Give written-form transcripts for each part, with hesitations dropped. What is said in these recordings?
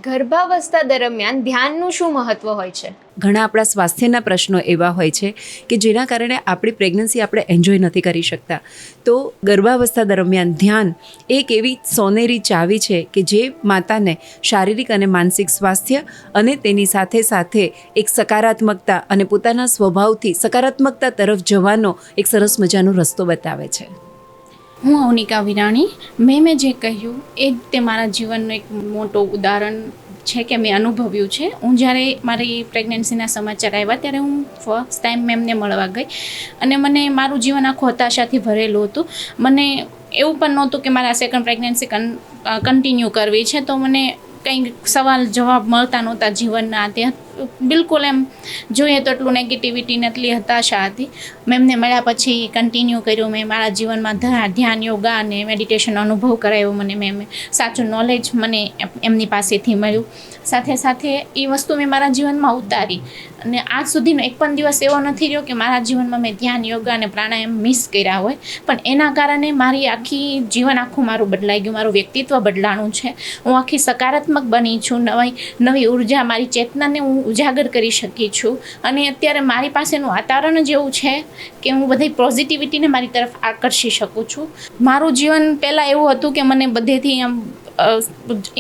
ગર્ભાવસ્થા દરમિયાન ધ્યાનનું શું મહત્વ હોય છે? ઘણા આપણા સ્વાસ્થ્યના પ્રશ્નો એવા હોય છે કે જેના કારણે આપણી પ્રેગ્નન્સી આપણે એન્જોય નથી કરી શકતા. તો ગર્ભાવસ્થા દરમિયાન ધ્યાન એક એવી સોનેરી ચાવી છે કે જે માતાને શારીરિક અને માનસિક સ્વાસ્થ્ય અને તેની સાથે સાથે એક સકારાત્મકતા અને પોતાના સ્વભાવથી સકારાત્મકતા તરફ જવાનો એક સરસ મજાનો રસ્તો બતાવે છે. હું અવનિકા વિરાણી. મેં જે કહ્યું એ તે મારા જીવનનું એક મોટું ઉદાહરણ છે કે મેં અનુભવ્યું છે. હું જ્યારે મારી પ્રેગ્નન્સીના સમાચાર આવ્યા ત્યારે હું ફર્સ્ટ ટાઈમ મેમને મળવા ગઈ અને મને મારું જીવન આખું હતાશાથી ભરેલું હતું. મને એવું પણ નહોતું કે મારે આ સેકન્ડ પ્રેગ્નન્સી કન્ટિન્યુ કરવી છે, તો મને કંઈ સવાલ જવાબ મળતા નહોતા જીવનના. ત્યાં બિલકુલ એમ જોઈએ તો એટલું નેગેટિવિટી ને એટલી હતાશા હતી. મેમને મળ્યા પછી કન્ટિન્યુ કર્યું. મેં મારા જીવનમાં ધ્યાન, યોગા અને મેડિટેશન અનુભવ કરાવ્યો. મેં સાચું નોલેજ મને એમની પાસેથી મળ્યું. સાથે સાથે એ વસ્તુ મેં મારા જીવનમાં ઉતારી અને આજ સુધીનો એક પણ દિવસ એવો નથી રહ્યો કે મારા જીવનમાં મેં ધ્યાન, યોગા અને પ્રાણાયામ મિસ કર્યા હોય. પણ એના કારણે મારી જીવન આખું મારું બદલાઈ ગયું, મારું વ્યક્તિત્વ બદલાણું છે. હું આખી સકારાત્મક બની છું. નવી ઉર્જા, મારી ચેતનાને હું ઉજાગર કરી શકી છું. અને અત્યારે મારી પાસેનું વાતાવરણ જ એવું છે કે હું બધી પોઝિટિવિટીને મારી તરફ આકર્ષી શકું છું. મારું જીવન પહેલાં એવું હતું કે મને બધેથી આમ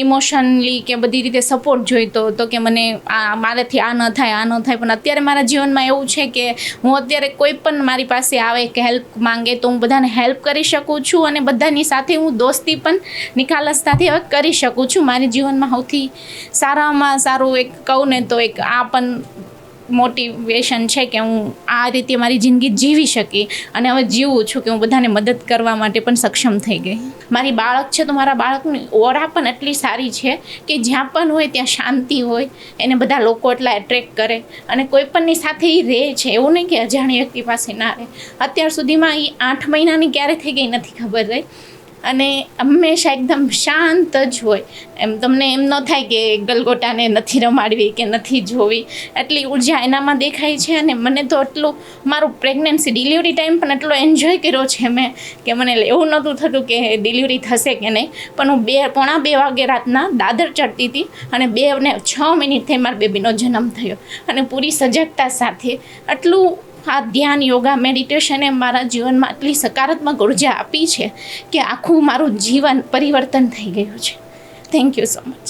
ઇમોશનલી કે બધી રીતે સપોર્ટ જોઈતો હતો કે મને મારાથી આ ન થાય. પણ અત્યારે મારા જીવનમાં એવું છે કે હું અત્યારે કોઈ પણ મારી પાસે આવે કે હેલ્પ માંગે તો હું બધાને હેલ્પ કરી શકું છું અને બધાની સાથે હું દોસ્તી પણ નિખાલસતાથી હવે કરી શકું છું. મારી જીવનમાં સૌથી સારામાં સારું એક કહું ને તો એક આ પણ મોટિવેશન છે કે હું આ રીતે મારી જિંદગી જીવી શકી અને હવે જીવું છું કે હું બધાને મદદ કરવા માટે પણ સક્ષમ થઈ ગઈ. મારી બાળક છે તો મારા બાળકની ઓરા પણ એટલી સારી છે કે જ્યાં પણ હોય ત્યાં શાંતિ હોય. એને બધા લોકો એટલા એટ્રેક્ટ કરે અને કોઈ પણની સાથે એ રહે છે. એવું નહીં કે અજાણી વ્યક્તિ પાસે ના રહે. અત્યાર સુધીમાં એ 8 મહિનાની ક્યારે થઈ ગઈ નથી ખબર રહી અને હંમેશા એકદમ શાંત જ હોય. એમ તમને એમ ન થાય કે ગલગોટાને નથી રમાડવી કે નથી જોવી. એટલી ઉર્જા એનામાં દેખાય છે અને મને તો એટલું મારું પ્રેગ્નન્સી ડિલિવરી ટાઈમ પણ એટલો એન્જોય કર્યો છે મેં કે મને એવું નહોતું થતું કે ડિલિવરી થશે કે નહીં. પણ હું 1:45 વાગે રાતના દાદર ચડતી હતી અને 2 ને 6 મિનિટ થઈ મારા બેબીનો જન્મ થયો અને પૂરી સજગતા સાથે એટલું આ ધ્યાન, યોગા, મેડિટેશને મારા જીવનમાં આટલી સકારાત્મક ઉર્જા આપી છે કે આખું મારું જીવન પરિવર્તન થઈ ગયું છે. Thank you so much.